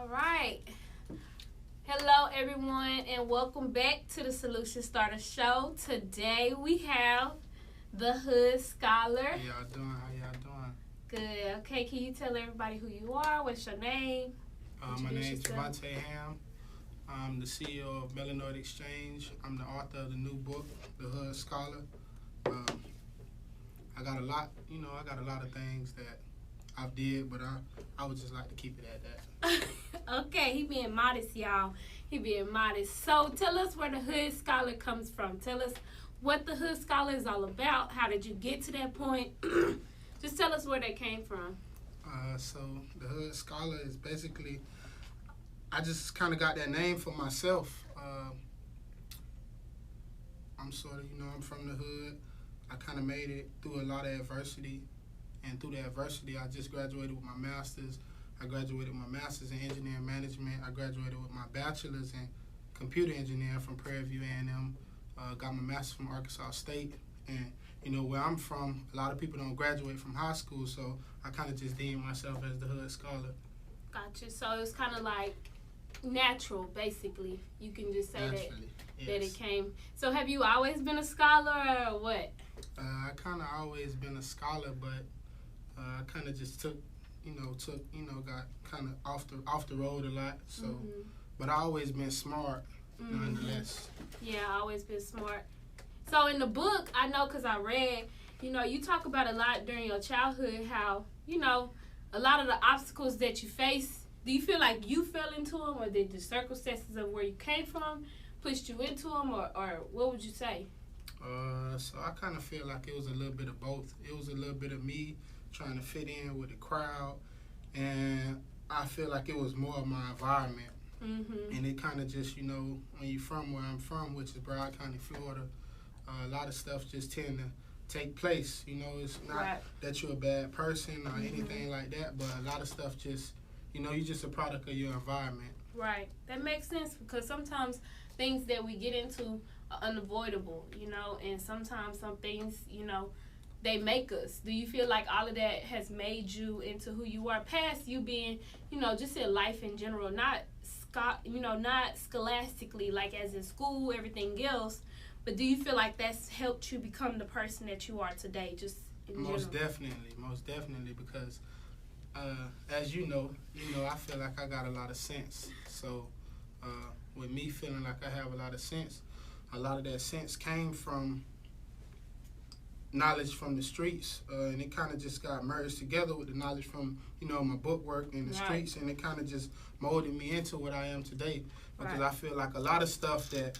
right. Hello, everyone, and welcome back to the Solution Starter Show. Today we have the Hood Scholar. How y'all doing? How y'all doing? Good. Okay, can you tell everybody who you are? What's your name? My name is Jovante Ham. I'm the CEO of Melanoid Exchange. I'm the author of the new book, The Hood Scholar. I got a lot, I got a lot of things that I've did, but I would just like to keep it at that. Okay, he being modest, y'all. He being modest. So tell us where the Hood Scholar comes from. Tell us what the Hood Scholar is all about. How did you get to that point? Just tell us where that came from. So the Hood Scholar is basically, I just kind of got that name for myself. I'm sort of, I'm from the hood. I kind of made it through a lot of adversity. And through the adversity, I just graduated with my master's. I graduated with my master's in engineering management. I graduated with my bachelor's in computer engineering from Prairie View A&M. Got my master's from Arkansas State. And, where I'm from, a lot of people don't graduate from high school, so I kind of just deemed myself as the Hood Scholar. Gotcha. So it's kind of like natural, basically. You can just say Naturally, that, yes. that it came. So have you always been a scholar or what? I kind of always been a scholar, but I kind of just got kind of off the road a lot. So, but I always been smart, nonetheless. Yeah, I always been smart. So in the book, I know because I read, you talk about a lot during your childhood how, a lot of the obstacles that you face. Do you feel like you fell into them, or did the circumstances of where you came from pushed you into them, or what would you say? So I kind of feel like it was a little bit of both. It was a little bit of me trying to fit in with the crowd, and I feel like it was more of my environment. And it kind of just, when you're from where I'm from, which is Broward County, Florida, a lot of stuff just tend to take place. It's not that you're a bad person or anything like that, but a lot of stuff just, you're just a product of your environment. Right. That makes sense, because sometimes things that we get into are unavoidable, and sometimes some things, they make us. Do you feel like all of that has made you into who you are, past you being, just in life in general, not scholastically, like as in school, everything else, but do you feel like that's helped you become the person that you are today, just in general? Most definitely, because as you know, I feel like I got a lot of sense. So with me feeling like I have a lot of sense, a lot of that sense came from knowledge from the streets, and it kind of just got merged together with the knowledge from, my book work in the streets, and it kind of just molded me into what I am today, because I feel like a lot of stuff that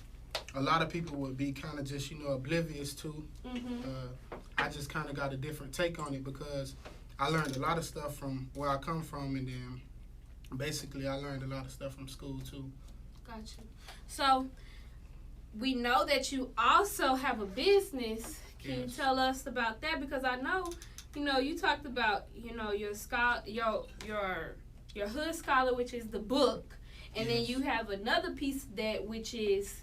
a lot of people would be kind of just, oblivious to, I just kind of got a different take on it, because I learned a lot of stuff from where I come from, and then basically I learned a lot of stuff from school too. Gotcha. So we know that you also have a business. Can you tell us about that? Because I know, you talked about, your Hood Scholar, which is the book, and then you have another piece of that, which is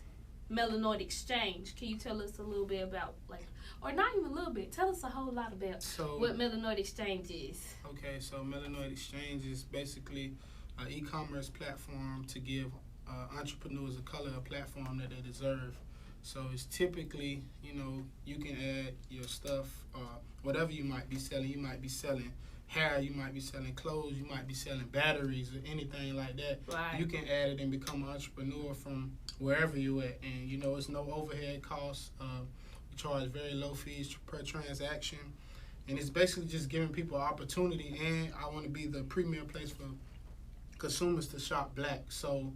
Melanoid Exchange. Can you tell us a little bit about, or not even a little bit, tell us a whole lot about what Melanoid Exchange is. Okay, so Melanoid Exchange is basically an e-commerce platform to give entrepreneurs of color a platform that they deserve. So it's typically, you can add your stuff, whatever you might be selling. You might be selling hair, you might be selling clothes, you might be selling batteries or anything like that. Right. You can add it and become an entrepreneur from wherever you're at. And, it's no overhead costs. We charge very low fees per transaction. And it's basically just giving people an opportunity. And I want to be the premier place for consumers to shop black. So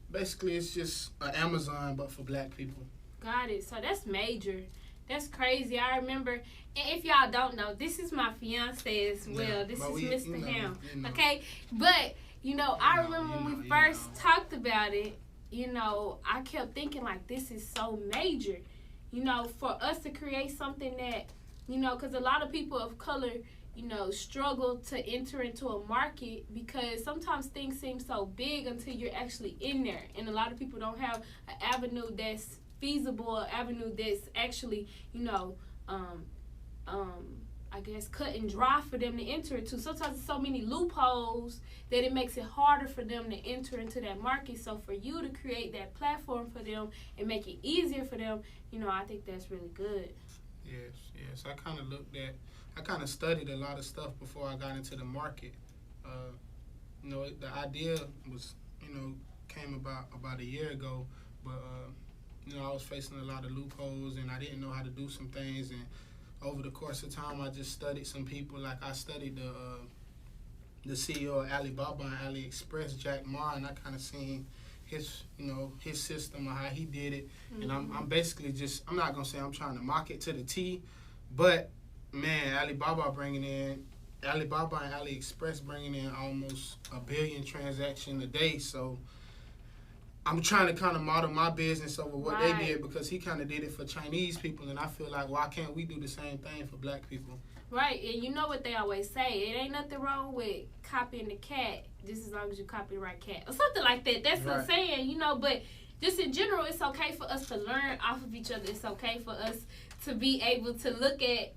basically, it's just an Amazon, but for black people. Got it. So that's major. That's crazy. I remember, and if y'all don't know, this is my fiance as well. Yeah, this is Mr. Ham. You know. Okay? But, I remember when we first talked about it, I kept thinking, this is so major. For us to create something that, because a lot of people of color, struggle to enter into a market, because sometimes things seem so big until you're actually in there. And a lot of people don't have an avenue that's feasible, an avenue that's actually, I guess, cut and dry for them to enter into. Sometimes there's so many loopholes that it makes it harder for them to enter into that market. So for you to create that platform for them and make it easier for them, I think that's really good. Yes. I kind of studied a lot of stuff before I got into the market. The idea was, came about a year ago, but, I was facing a lot of loopholes and I didn't know how to do some things. And over the course of time, I just studied some people. Like I studied the CEO of Alibaba and AliExpress, Jack Ma, and I kind of seen his system or how he did it. Mm-hmm. And I'm basically I'm not gonna say I'm trying to mock it to the T, but man, Alibaba and AliExpress bringing in almost 1 billion transactions a day. So I'm trying to kind of model my business over what they did, because he kind of did it for Chinese people, and I feel like, why can't we do the same thing for black people? Right, and you know what they always say, it ain't nothing wrong with copying the cat, just as long as you copy the right cat, or something like that. That's what I'm saying, but just in general, it's okay for us to learn off of each other. It's okay for us to be able to look at,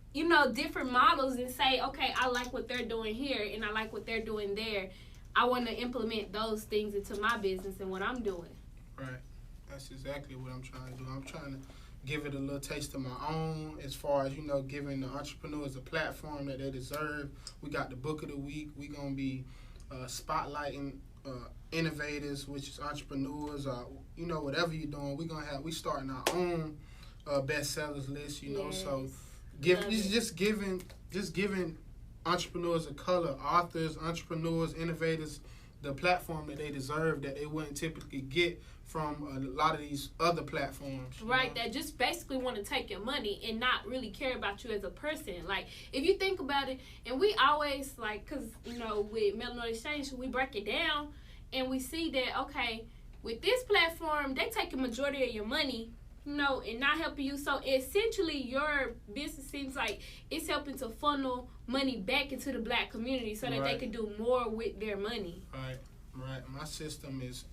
different models and say, okay, I like what they're doing here, and I like what they're doing there. I want to implement those things into my business and what I'm doing. Right. That's exactly what I'm trying to do. I'm trying to give it a little taste of my own, as far as, giving the entrepreneurs a platform that they deserve. We got the book of the week. We're going to be spotlighting innovators, which is entrepreneurs, whatever you're doing. We starting our own bestsellers list, Yes. So just giving entrepreneurs of color, authors, entrepreneurs, innovators, the platform that they deserve, that they wouldn't typically get from a lot of these other platforms. Right, that just basically want to take your money and not really care about you as a person. Like, if you think about it, and we always, because, with Melanoid Exchange, we break it down, and we see that, okay, with this platform, they take a majority of your money, and not helping you. So essentially, your business seems like it's helping to funnel money back into the black community so that they can do more with their money. Right.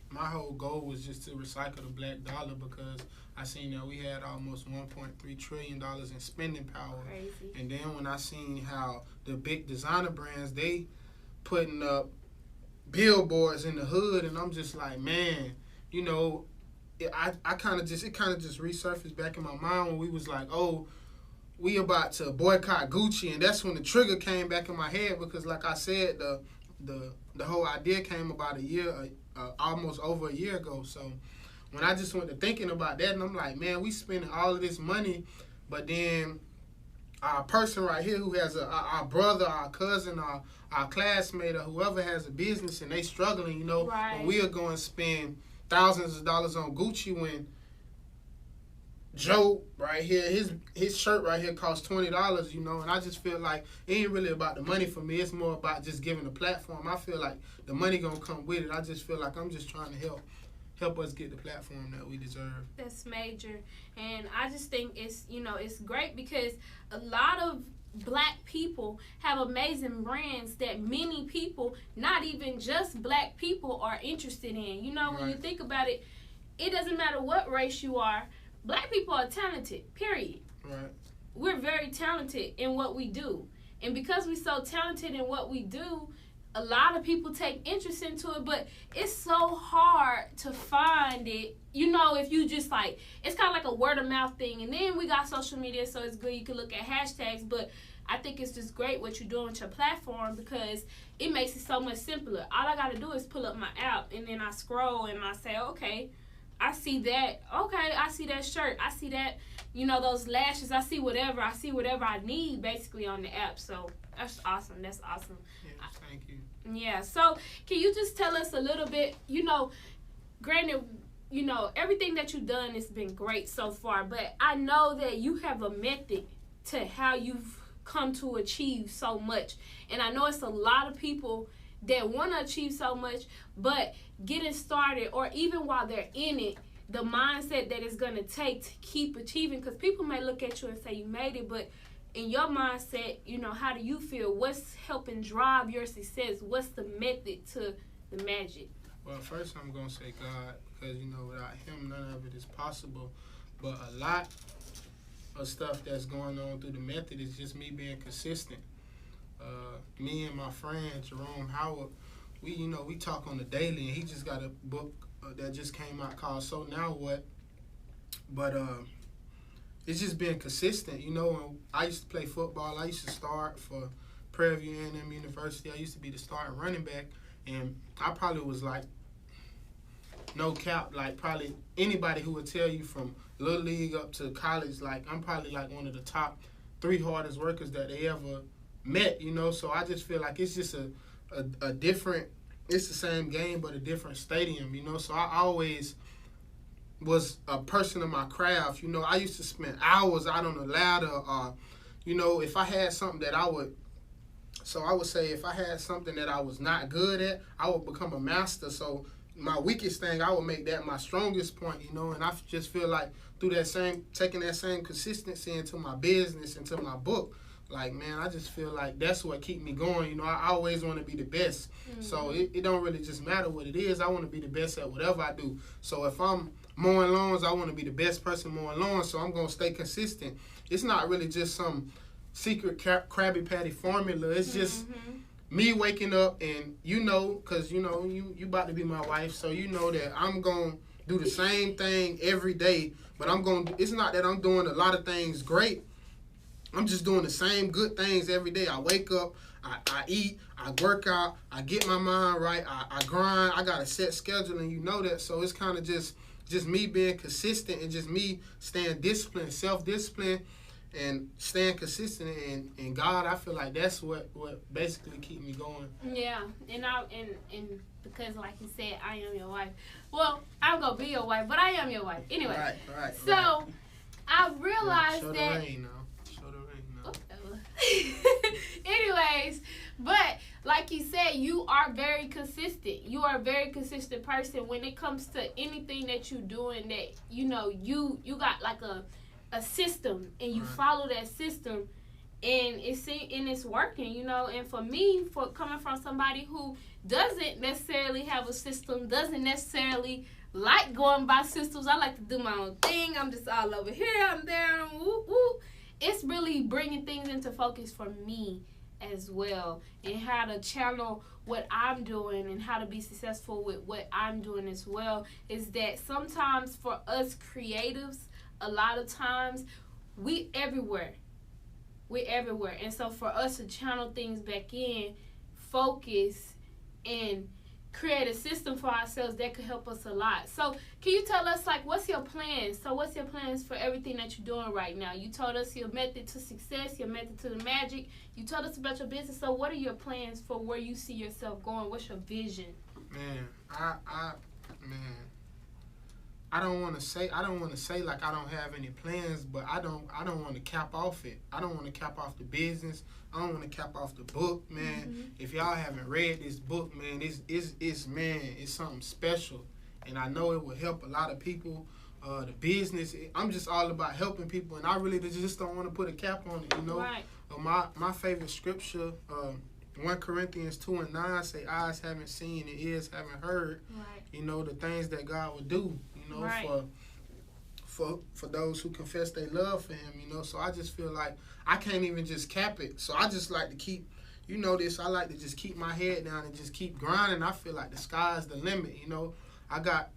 My whole goal was just to recycle the black dollar, because I seen that we had almost $1.3 trillion in spending power. Crazy. And then when I seen how the big designer brands, they putting up billboards in the hood, and I'm just like, man, it kind of just resurfaced back in my mind when we was like, oh, we about to boycott Gucci, and that's when the trigger came back in my head, because like I said, the whole idea came about almost over a year ago. So when I just went to thinking about that, and I'm like, man, we spending all of this money, but then our person right here who has our brother, our cousin, our classmate, or whoever has a business and they struggling, when we are going to spend thousands of dollars on Gucci, when Joe right here, his shirt right here costs $20, and I just feel like it ain't really about the money for me. It's more about just giving a platform. I feel like the money gonna come with it. I just feel like I'm just trying to help us get the platform that we deserve. That's major, and I just think it's it's great, because a lot of black people have amazing brands that many people, not even just black people, are interested in. When you think about it, it doesn't matter what race you are. Black people are talented, period. Right. We're very talented in what we do. And because we're so talented in what we do, a lot of people take interest into it, but it's so hard to find it. If you just it's kind of like a word of mouth thing. And then we got social media, so it's good. You can look at hashtags, but I think it's just great what you're doing with your platform, because it makes it so much simpler. All I got to do is pull up my app, and then I scroll and I say, okay, I see that. Okay, I see that shirt. I see that, those lashes. I see whatever I need basically on the app. So that's awesome. Yes, thank you. Yeah. So can you just tell us a little bit, granted, everything that you've done has been great so far, but I know that you have a method to how you've come to achieve so much. And I know it's a lot of people that want to achieve so much, but getting started, or even while they're in it, the mindset that it's going to take to keep achieving, because people may look at you and say you made it, but in your mindset, how do you feel? What's helping drive your success? What's the method to the magic? Well, first I'm going to say God, because, without him, none of it is possible. But a lot of stuff that's going on through the method is just me being consistent. Me and my friend Jerome Howard, we talk on the daily, and he just got a book that just came out called So Now What. But it's just being consistent. When I used to play football, I used to start for Prairie View A&M University. I used to be the starting running back, and I probably was like, no cap, like probably anybody who would tell you from little league up to college, like I'm probably like one of the top 3 hardest workers that they ever met, So I just feel like it's just a different, it's the same game but a different stadium, So I always was a person of my craft, I used to spend hours out on the ladder, if I had something that I would say if I had something that I was not good at, I would become a master. So my weakest thing, I would make that my strongest point, and I just feel like through taking that same consistency into my business, into my book, like, man, I just feel like that's what keep me going. I always want to be the best. Mm-hmm. So it don't really just matter what it is. I want to be the best at whatever I do. So if I'm mowing lawns, I want to be the best person mowing lawns, so I'm going to stay consistent. It's not really just some secret Krabby Patty formula. It's just me waking up and, because, you about to be my wife, so you know that I'm going to do the same thing every day, but it's not that I'm doing a lot of things great. I'm just doing the same good things every day. I wake up, I eat, I work out, I get my mind right, I grind, I got a set schedule, and you know that, so it's kind of just me being consistent and just me staying disciplined, self-disciplined, and staying consistent in God. I feel like that's what basically keep me going. Yeah, and because like you said, I am your wife. Well, I'm gonna be your wife, but I am your wife anyway. Right. So right. I realized Show that. The rain now. Show the rain now. Anyways, but like you said, you are very consistent. You are a very consistent person when it comes to anything that you're doing. That you got like a system, and you follow that system, and it's working, And for me, for coming from somebody who doesn't necessarily have a system, doesn't necessarily like going by systems, I like to do my own thing. I'm just all over here, I'm there, whoop, whoop. It's really bringing things into focus for me as well, and how to channel what I'm doing and how to be successful with what I'm doing as well. Is that sometimes for us creatives, a lot of times we're everywhere, and so for us to channel things back in, focus, and create a system for ourselves, that could help us a lot. So can you tell us, like, what's your plans? So what's your plans for everything that you're doing right now? You told us your method to success, your method to the magic. You told us about your business. So what are your plans for where you see yourself going? What's your vision? Man, I don't want to say like I don't have any plans, but I don't want to cap off it. I don't want to cap off the business. I don't want to cap off the book, man. Mm-hmm. If y'all haven't read this book, man, it's something special, and I know it will help a lot of people. The business, I'm just all about helping people, and I really just don't want to put a cap on it, Right. My favorite scripture, 1 Corinthians 2:9 say, eyes haven't seen and ears haven't heard. Right. The things that God would do. Right. For those who confess their love for him, so I just feel like I can't even just cap it. So I just like to keep, I like to just keep my head down and just keep grinding. I feel like the sky's the limit, I got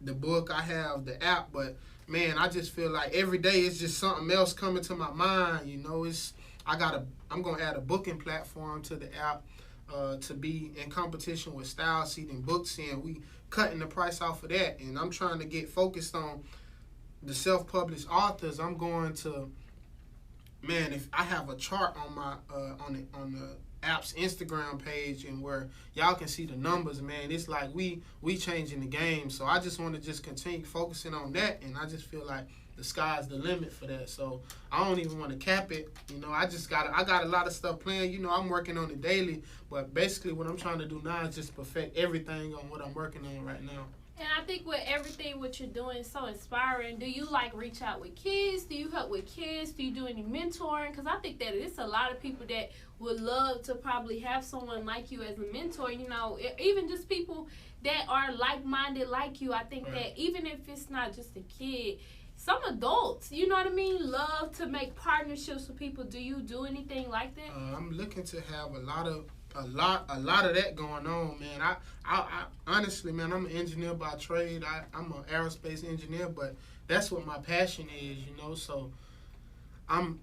the book, I have the app, but man, I just feel like every day it's just something else coming to my mind, I'm going to add a booking platform to the app to be in competition with Style Seed and Booksy, and we cutting the price off of that, and I'm trying to get focused on the self-published authors. I'm going to, man, if I have a chart on my on the app's Instagram page, and where y'all can see the numbers, man, it's like we changing the game. So I just want to just continue focusing on that, and I just feel like the sky's the limit for that. So I don't even want to cap it. I got a lot of stuff planned. I'm working on it daily, but basically what I'm trying to do now is just perfect everything on what I'm working on right now. And I think with everything what you're doing is so inspiring. Do you reach out with kids? Do you help with kids? Do you do any mentoring? Because I think that it's a lot of people that would love to probably have someone like you as a mentor. Even just people that are like-minded like you. I think that even if it's not just a kid, some adults, you know what I mean, love to make partnerships with people. Do you do anything like that? I'm looking to have a lot of that going on, man. I honestly, man, I'm an engineer by trade. I'm an aerospace engineer, but that's what my passion is, you know. So I'm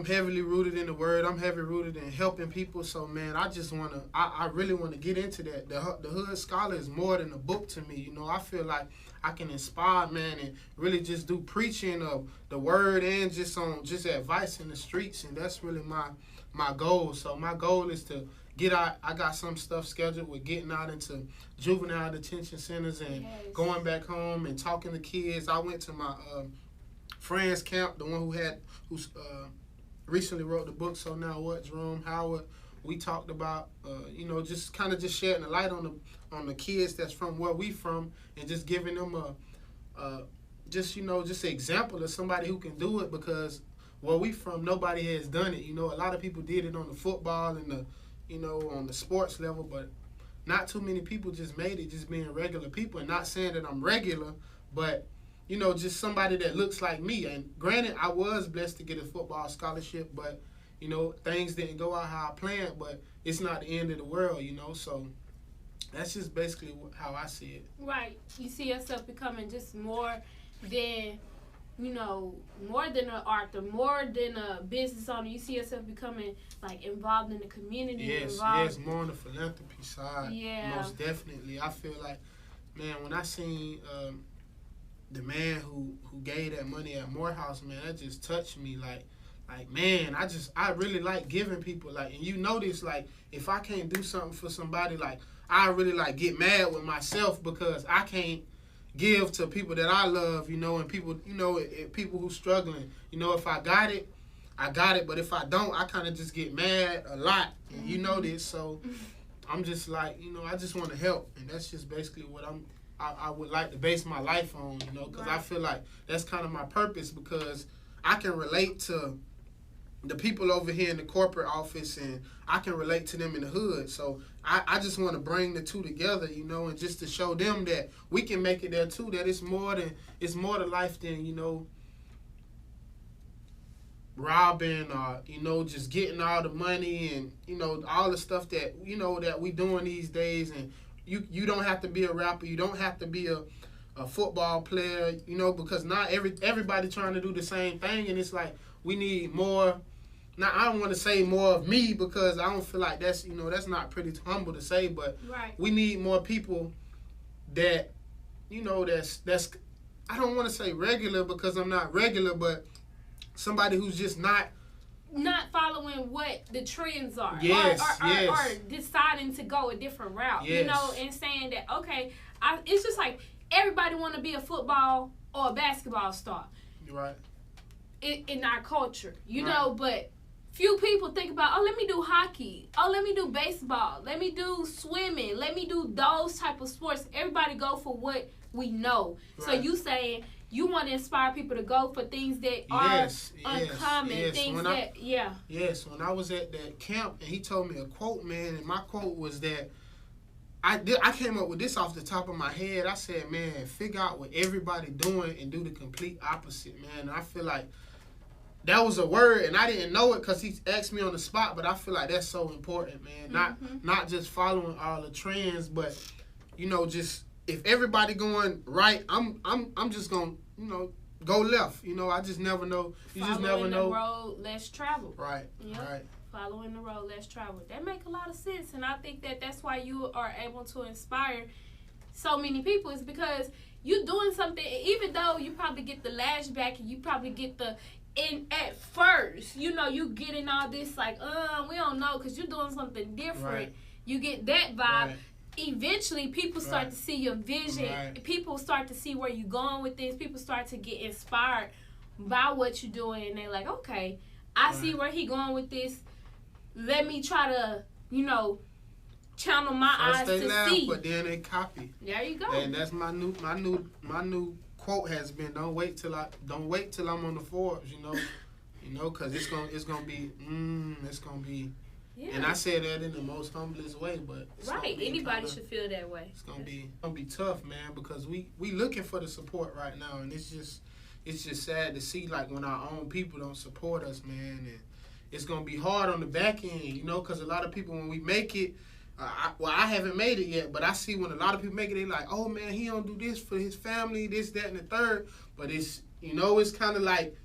heavily rooted in the word. I'm heavily rooted in helping people. So, man, I really want to get into that. The Hood Scholar is more than a book to me. You know, I feel like I can inspire, man, and really just do preaching of the word and just advice in the streets. And that's really my goal. So my goal is to get out. I got some stuff scheduled with getting out into juvenile detention centers and going back home and talking to kids. I went to my friend's camp, the one who recently wrote the book, So Now What, Jerome Howard. We talked about, just kind of just shedding the light on the kids that's from where we from, and just giving them just an example of somebody who can do it, because where we from, nobody has done it. You know, a lot of people did it on the football and on the sports level, but not too many people just made it just being regular people. And not saying that I'm regular, but just somebody that looks like me. And granted, I was blessed to get a football scholarship, but, things didn't go out how I planned, but it's not the end of the world, So that's just basically how I see it. Right. You see yourself becoming just more than, more than an author, more than a business owner. You see yourself becoming, like, involved in the community. Yes, more on the philanthropy side. Yeah. Most definitely. I feel like, man, when I seen the man who gave that money at Morehouse, man, that just touched me. Like, man, I really like giving people, like, and you notice, like, if I can't do something for somebody, like, I really, like, get mad with myself because I can't give to people that I love, and people, people who struggling. If I got it, I got it, but if I don't, I kind of just get mad a lot, and you know this, so I'm just like, I just want to help, and that's just basically what I would like to base my life on, because I feel like that's kind of my purpose, because I can relate to the people over here in the corporate office, and I can relate to them in the hood. So I just want to bring the two together, and just to show them that we can make it there too, that it's more to life than, robbing or, just getting all the money and, all the stuff that, that we doing these days. And you don't have to be a rapper. You don't have to be a football player, because not everybody trying to do the same thing. And it's like, we need more. Now, I don't want to say more of me, because I don't feel like that's, that's not pretty humble to say, but we need more people that, that's, I don't want to say regular, because I'm not regular, but somebody who's just not following what the trends are, or deciding to go a different route, and saying that, okay, it's just like everybody want to be a football or a basketball star, right? In our culture, but few people think about, oh, let me do hockey, oh, let me do baseball, let me do swimming, let me do those type of sports. Everybody go for what we know. Right. So you saying you want to inspire people to go for things that are uncommon, things Yes, when I was at that camp and he told me a quote, man, and my quote was that I came up with this off the top of my head. I said, man, figure out what everybody doing and do the complete opposite, man. And I feel like that was a word, and I didn't know it because he asked me on the spot, but I feel like that's so important, man. Not just following all the trends, but, just if everybody going right, I'm just going to, go left. I just never know. You just never know. Following the road less traveled. Right, right. Following the road less traveled. That make a lot of sense, and I think that's why you are able to inspire so many people, is because you're doing something, even though you probably get the lashback and you probably get the at first, you getting all this like, we don't know, because you're doing something different. Right. You get that vibe. Right. Eventually, people start to see your vision. Right. People start to see where you're going with this. People start to get inspired by what you're doing, and they're like, okay, I see where he going with this. Let me try to, channel my eyes to see. But then they copy. There you go. And that's my new quote has been, don't wait till I'm on the Forbes, because it's gonna be. Yeah. And I say that in the most humblest way, but anybody should feel that way. It's gonna be tough, man, because we looking for the support right now, and it's just it's just sad to see, like, when our own people don't support us, man. And it's going to be hard on the back end, you know, because a lot of people, when we make it, I haven't made it yet, but I see when a lot of people make it, they like, oh, man, he don't do this for his family, this, that, and the third. But it's, you know, it's kind of like,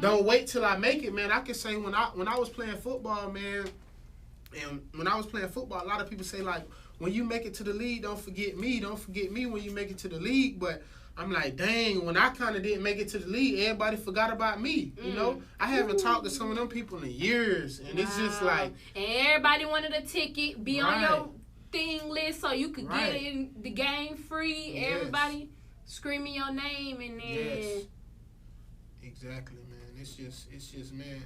don't wait till I make it, man. I can say when I was playing football, man, and when I was playing football, a lot of people say, like, when you make it to the league, don't forget me. Don't forget me when you make it to the league. But I'm like, dang, when I kind of didn't make it to the league, everybody forgot about me, you know? I haven't talked to some of them people in years, and it's just like... And everybody wanted a ticket, be on your thing list so you could get in the game free. Yes. Everybody screaming your name, and then... Yes. Exactly, man. It's just, man...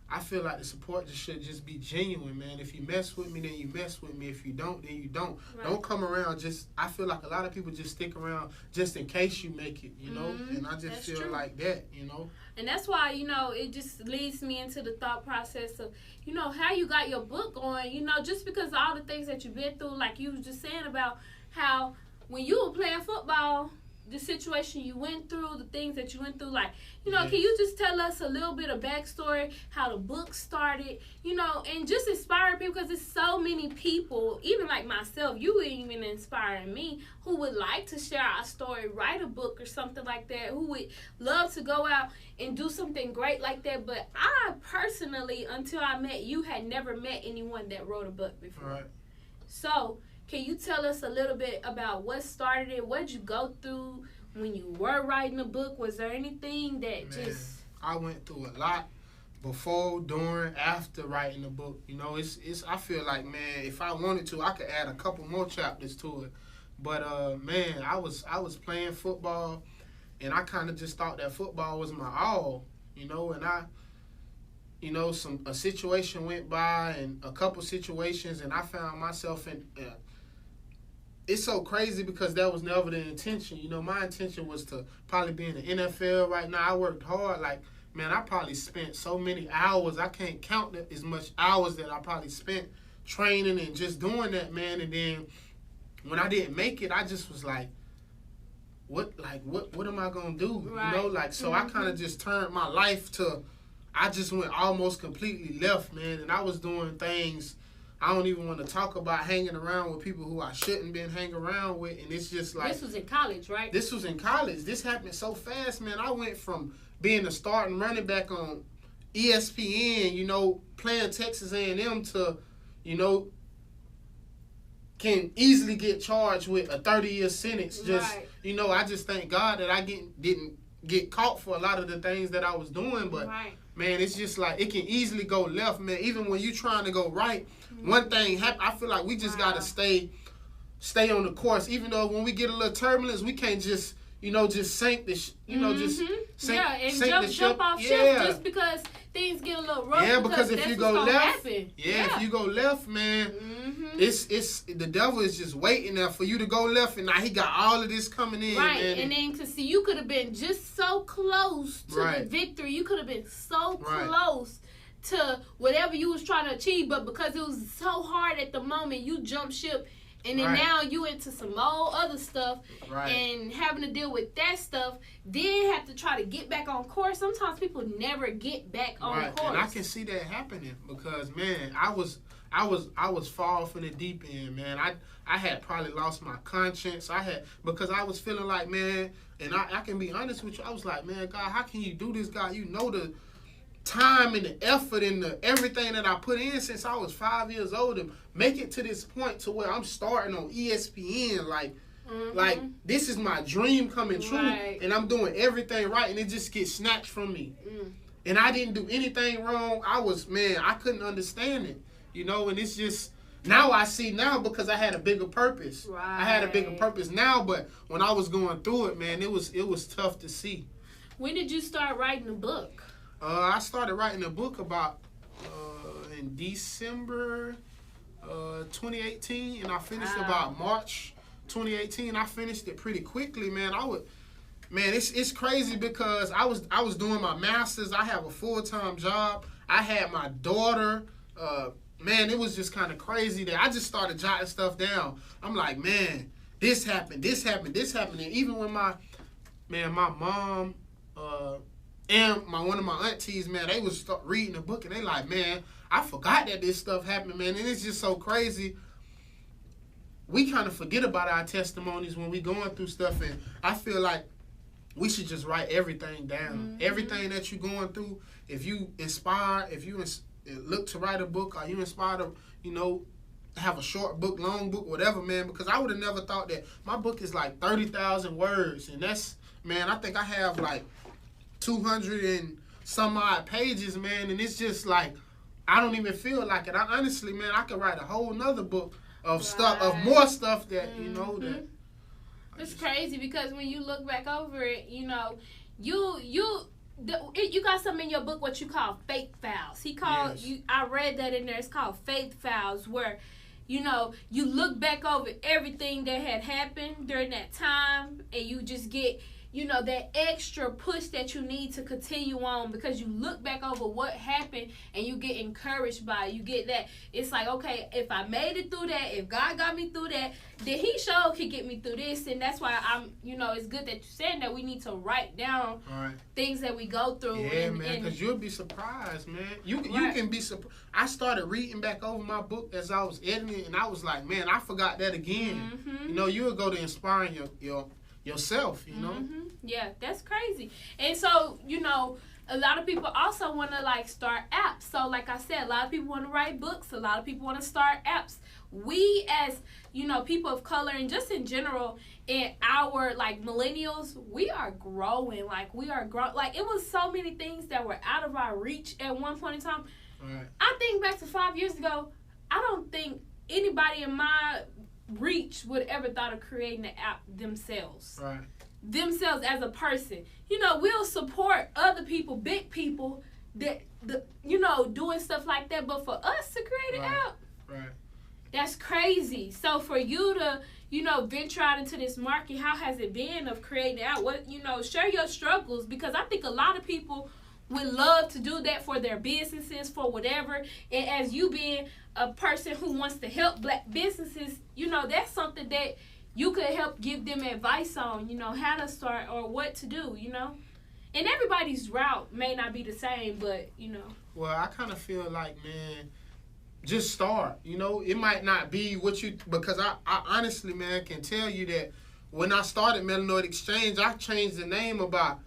I feel like the support just should just be genuine, man. If you mess with me, then you mess with me. If you don't, then you don't. Right. Don't come around just... I feel like a lot of people just stick around just in case you make it, you know? And I just feel like that, you know? And that's why, you know, it just leads me into the thought process of, you know, how you got your book going. You know, just because of all the things that you've been through, like you was just saying about how when you were playing football... the situation you went through, the things that you went through, like, you know, can you just tell us a little bit of backstory, how the book started, you know, and just inspire people, because there's so many people, even like myself, you even inspiring me, who would like to share our story, write a book or something like that, who would love to go out and do something great like that. But I personally, until I met you, had never met anyone that wrote a book before. Right. So... can you tell us a little bit about what started it? What did you go through when you were writing a book? Was there anything that I went through a lot before, during, after writing the book. You know, it's. I feel like, man, if I wanted to, I could add a couple more chapters to it. But man, I was playing football, and I kind of just thought that football was my all. You know, and you know, a situation went by, and a couple situations, and I found myself in. It's so crazy because that was never the intention. You know, my intention was to probably be in the NFL right now. I worked hard. Like, man, I probably spent so many hours. I can't count as much hours that I probably spent training and just doing that, man. And then when I didn't make it, I just was like, what am I going to do? Right. You know, like, so I kind of just turned my life to, I just went almost completely left, man. And I was doing things I don't even want to talk about, hanging around with people who I shouldn't been hanging around with. And it's just like... this was in college, right? This was in college. This happened so fast, man. I went from being a starting running back on ESPN, you know, playing Texas A&M to, you know, can easily get charged with a 30-year sentence. Just, you know, I just thank God that I didn't get caught for a lot of the things that I was doing. But, man, it's just like it can easily go left, man. Even when you're trying to go right, one thing happen. I feel like we just got to stay on the course. Even though when we get a little turbulence, we can't just, you know, just sink the, you know, just sink, sink the ship. Jump off ship just because things get a little rough. Yeah, because if you go left, if you go left, man, it's the devil is just waiting there for you to go left, and now he got all of this coming in. Right, man. and then to see you could have been just so close to the victory. You could have been so close to whatever you was trying to achieve, but because it was so hard at the moment, you jumped ship. And then now you into some old other stuff and having to deal with that stuff, then have to try to get back on course. Sometimes people never get back on course. And I can see that happening because, man, I was far off in the deep end, man. I had probably lost my conscience. Because I was feeling like, man, and I can be honest with you, I was like, man, God, how can you do this, God? You know the time and the effort and the everything that I put in since I was 5 years old and make it to this point to where I'm starting on ESPN, like this is my dream coming true, and I'm doing everything right, and it just gets snatched from me. And I didn't do anything wrong. I couldn't understand it, you know, and it's just, now I see now because I had a bigger purpose. I had a bigger purpose now, but when I was going through it, man, it was tough to see. When did you start writing a book? I started writing a book about in December 2018, and I finished about March 2018. I finished it pretty quickly, man. It's crazy because I was doing my master's. I have a full-time job. I had my daughter. Man, it was just kind of crazy that I just started jotting stuff down. I'm like, man, this happened, this happened, this happened. And even when my mom And one of my aunties, man, they would start reading the book and they like, man, I forgot that this stuff happened, man. And it's just so crazy. We kind of forget about our testimonies when we going through stuff, and I feel like we should just write everything down. Everything that you're going through, if you inspire, if you look to write a book, or you inspired to, have a short book, long book, whatever, man, because I would have never thought that my book is like 30,000 words, and that's, man, I think I have like 200 and some odd pages, man, and it's just like, I don't even feel like it. I honestly, man, I could write a whole nother book of stuff, of more stuff that, that. It's crazy because when you look back over it, you got something in your book what you call faith vows. He called you. I read that in there. It's called faith vows, where you look back over everything that had happened during that time, and you just get that extra push that you need to continue on, because you look back over what happened and you get encouraged by it. You get that. It's like, okay, if I made it through that, if God got me through that, then he sure could get me through this. And that's why it's good that you're saying that we need to write down things that we go through. Yeah, man, because you'll be surprised, man. You can be surprised. I started reading back over my book as I was editing, and I was like, man, I forgot that again. You'll go to inspiring yourself, Yeah, that's crazy. And so, a lot of people also want to start apps. So like I said, a lot of people want to write books. A lot of people want to start apps. We as, people of color, and just in general, in our millennials, we are growing. It was so many things that were out of our reach at one point in time. Right. I think back to 5 years ago, I don't think anybody in my reach would ever thought of creating an app themselves. Right. Themselves as a person. We'll support other people, big people that doing stuff like that, but for us to create an app, that's crazy. So for you to, venture out into this market, how has it been of creating an app? What, share your struggles, because I think a lot of people would love to do that for their businesses, for whatever. And as you being a person who wants to help black businesses, that's something that you could help give them advice on, how to start or what to do, And everybody's route may not be the same, but, Well, I kind of feel like, man, just start. It might not be what because I honestly, man, can tell you that when I started Melanoid Exchange, I changed the name about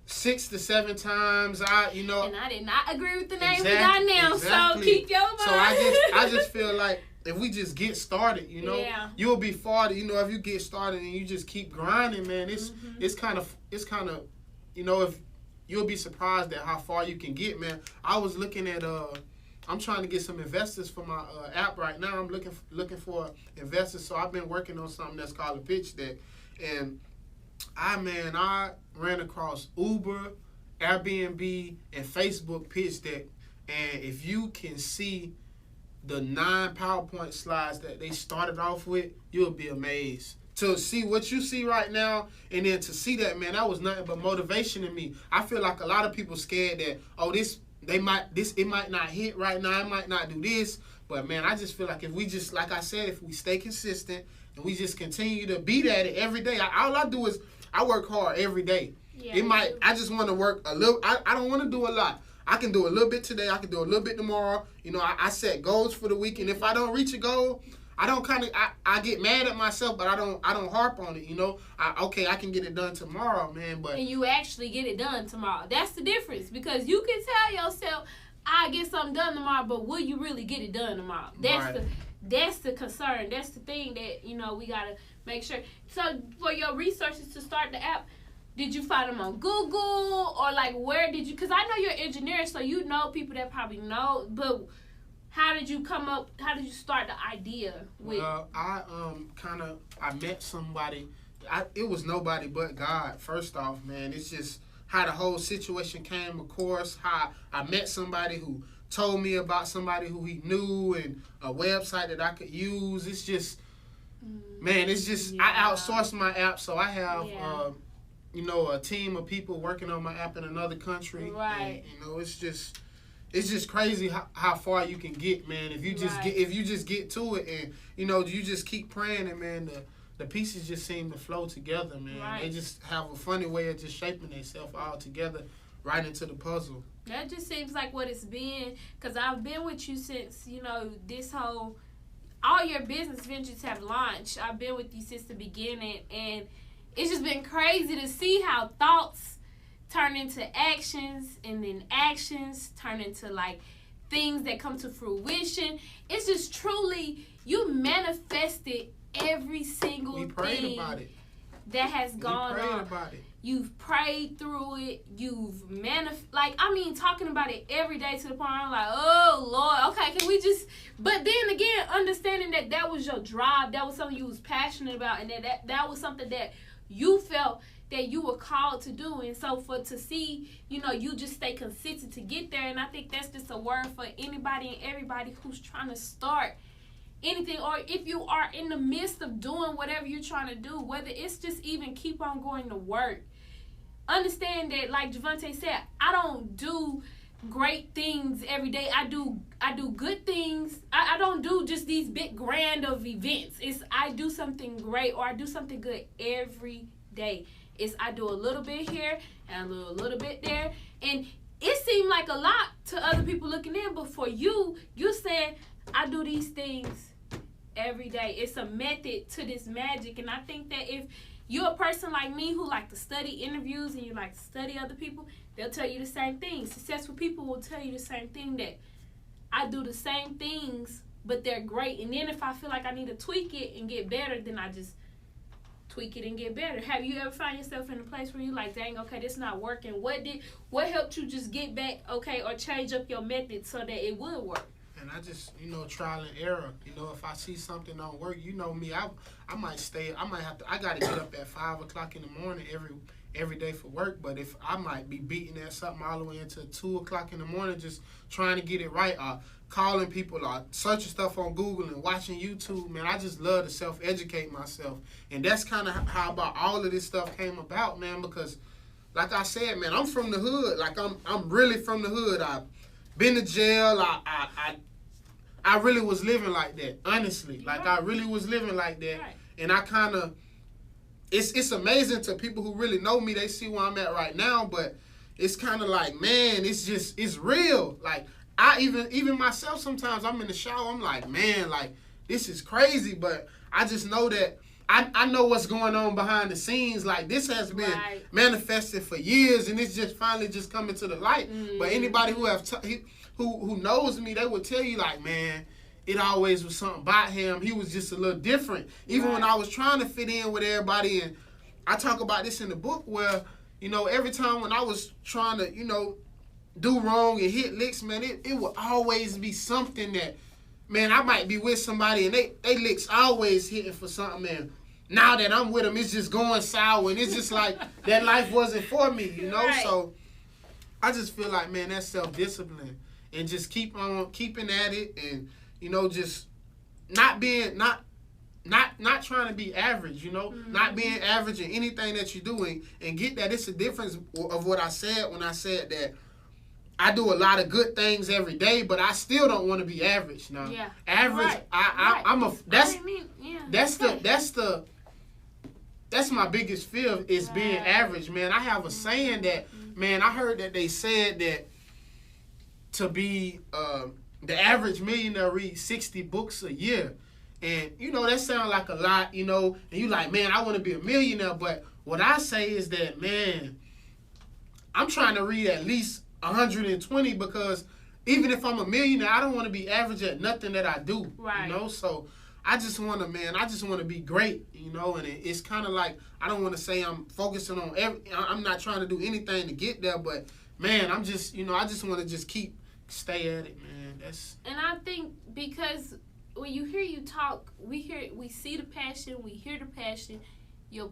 6 to 7 times. And I did not agree with the name we got now. So keep your mind. So I just feel like if we just get started, you'll be farther. If you get started and you just keep grinding, man, it's kind of if you'll be surprised at how far you can get, man. I was looking at I'm trying to get some investors for my app right now. I'm looking for investors, so I've been working on something that's called a pitch deck, and I ran across Uber, Airbnb, and Facebook pitch deck, and if you can see the 9 PowerPoint slides that they started off with, you'll be amazed. To see what you see right now, and then to see that, man, that was nothing but motivation to me. I feel like a lot of people scared that, it might not hit right now, it might not do this, but man, I just feel like if we just, like I said, if we stay consistent and we just continue to be at it every day, all I do is I work hard every day. Yeah, I just want to work a little. I don't want to do a lot. I can do a little bit today. I can do a little bit tomorrow. I set goals for the week, and if I don't reach a goal, I get mad at myself, but I don't harp on it. I can get it done tomorrow, man. But and you actually get it done tomorrow. That's the difference, because you can tell yourself, I'll get something done tomorrow, but will you really get it done tomorrow? That's the concern. That's the thing that we gotta make sure. So for your resources to start the app, did you find them on Google, or where did you? Because I know you're an engineer, so you know people that probably know, but how did you start the idea with? Well, I met somebody. It was nobody but God. First off, man, it's just how the whole situation came. Of course, how I met somebody who told me about somebody who he knew and a website that I could use. It's just, man, it's just I outsourced my app, so I have a team of people working on my app in another country. Right. And, it's just crazy how far you can get, man. If you just get to it, and you just keep praying, and man, the pieces just seem to flow together, man. Right. They just have a funny way of just shaping themselves all together right into the puzzle. That just seems like what it's been, because I've been with you since, you know, this whole, all your business ventures have launched. I've been with you since the beginning, and it's just been crazy to see how thoughts turn into actions, and then actions turn into, like, things that come to fruition. It's just truly, you manifested every single thing about it. That has gone on. About it. You've prayed through it. You've talking about it every day to the point I'm like, oh, Lord, okay, can we just... But then again, understanding that was your drive, that was something you was passionate about, and that was something that you felt that you were called to do. And so to see, you know, you just stay consistent to get there, and I think that's just a word for anybody and everybody who's trying to start anything, or if you are in the midst of doing whatever you're trying to do, whether it's just even keep on going to work. Understand that, like Jovante said, I don't do great things every day. I do good things. I don't do just these big grand of events. It's I do something great, or I do something good every day. It's I do a little bit here and a little bit there, and it seemed like a lot to other people looking in, but for you said, I do these things every day. It's a method to this magic, and I think that if you're a person like me who like to study interviews and you like to study other people, they'll tell you the same thing. Successful people will tell you the same thing, that I do the same things, but they're great. And then if I feel like I need to tweak it and get better, then I just tweak it and get better. Have you ever found yourself in a place where you're like, dang, okay, this not working? What helped you just get back, okay, or change up your method so that it would work? And I just, trial and error. If I see something don't work, me, I might stay. I got to get up at 5 o'clock in the morning every day for work. But if I might be beating at something all the way until 2 o'clock in the morning, just trying to get it right, calling people, searching stuff on Google and watching YouTube, man, I just love to self-educate myself. And that's kind of how about all of this stuff came about, man, because like I said, man, I'm from the hood. Like I'm really from the hood. I've been to jail. I really was living like that, honestly. Like, I really was living like that. Right. And I kind of, it's amazing to people who really know me. They see where I'm at right now, but it's kind of like, man, it's real. Like, I even myself, sometimes I'm in the shower, I'm like, man, like, this is crazy. But I just know that I know what's going on behind the scenes. Like, this has been manifested for years, and it's just finally just coming to the light. But anybody who who knows me, they would tell you, like, man, it always was something about him. He was just a little different. Even when I was trying to fit in with everybody, and I talk about this in the book where, every time when I was trying to, do wrong and hit licks, man, it would always be something that, man, I might be with somebody and they licks always hitting for something, man. Now that I'm with them, it's just going sour, and it's just like that life wasn't for me, Right. So I just feel like, man, that's self-discipline. And just keeping at it, and just not trying to be average, not being average in anything that you're doing, and get that it's a difference of what I said when I said that I do a lot of good things every day, but I still don't want to be average. Now, average, that's my biggest fear is being average, man. I have a saying that, man, I heard that they said that to be the average millionaire reads 60 books a year. And, that sounds like a lot, and you like, man, I want to be a millionaire. But what I say is that, man, I'm trying to read at least 120, because even if I'm a millionaire, I don't want to be average at nothing that I do, So I just want to be great, and it's kind of like, I don't want to say I'm focusing on I'm not trying to do anything to get there, but, man, I'm just, I just want to just stay at it, man. And I think because when you hear you talk, we see the passion, we hear the passion. Your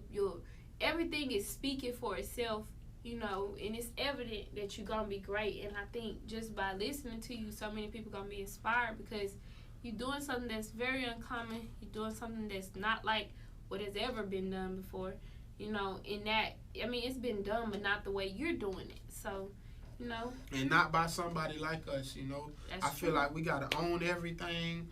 everything is speaking for itself, and it's evident that you're gonna be great. And I think just by listening to you, so many people gonna be inspired, because you're doing something that's very uncommon. You're doing something that's not like what has ever been done before. In that, it's been done, but not the way you're doing it. So. And not by somebody like us, I feel like we got to own everything.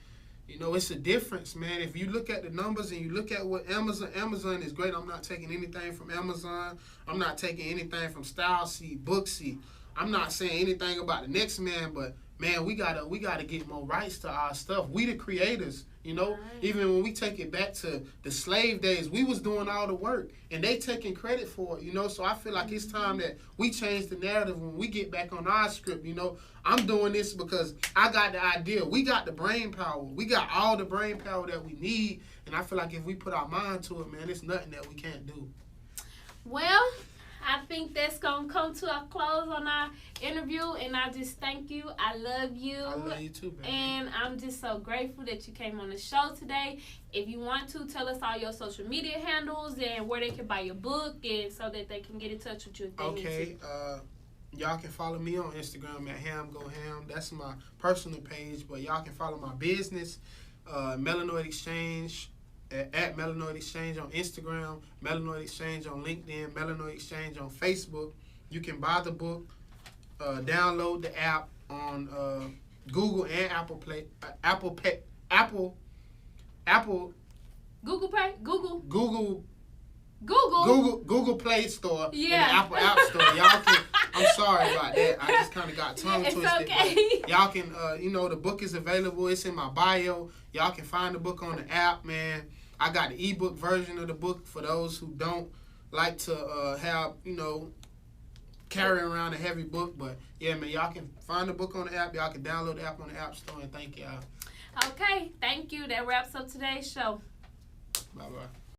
You know, it's a difference, man. If you look at the numbers and you look at what Amazon is great. I'm not taking anything from Amazon. I'm not taking anything from StyleSeat, Booksy. I'm not saying anything about the next man, but man, we gotta get more rights to our stuff. We the creators, you know. Right. Even when we take it back to the slave days, we was doing all the work, and they taking credit for it, you know. So I feel like it's time that we change the narrative when we get back on our script, you know. I'm doing this because I got the idea. We got the brain power. We got all the brain power that we need, and I feel like if we put our mind to it, man, it's nothing that we can't do. Well, I think that's going to come to a close on our interview, and I just thank you. I love you. I love you too, baby. And I'm just so grateful that you came on the show today. If you want to, tell us all your social media handles and where they can buy your book, and so that they can get in touch with you if they need to. Y'all can follow me on Instagram at HamGoHam. That's my personal page, but y'all can follow my business, Melanoid Exchange, at Melanoid Exchange on Instagram, Melanoid Exchange on LinkedIn, Melanoid Exchange on Facebook. You can buy the book, download the app on Google and Apple Play, Google Play Store, and the Apple App Store. Y'all can. I'm sorry about that. I just kind of got tongue twisted. Okay. Y'all can, the book is available. It's in my bio. Y'all can find the book on the app, man. I got the ebook version of the book for those who don't like to have, carry around a heavy book. But yeah, man, y'all can find the book on the app. Y'all can download the app on the App Store. And thank y'all. Okay, thank you. That wraps up today's show. Bye-bye.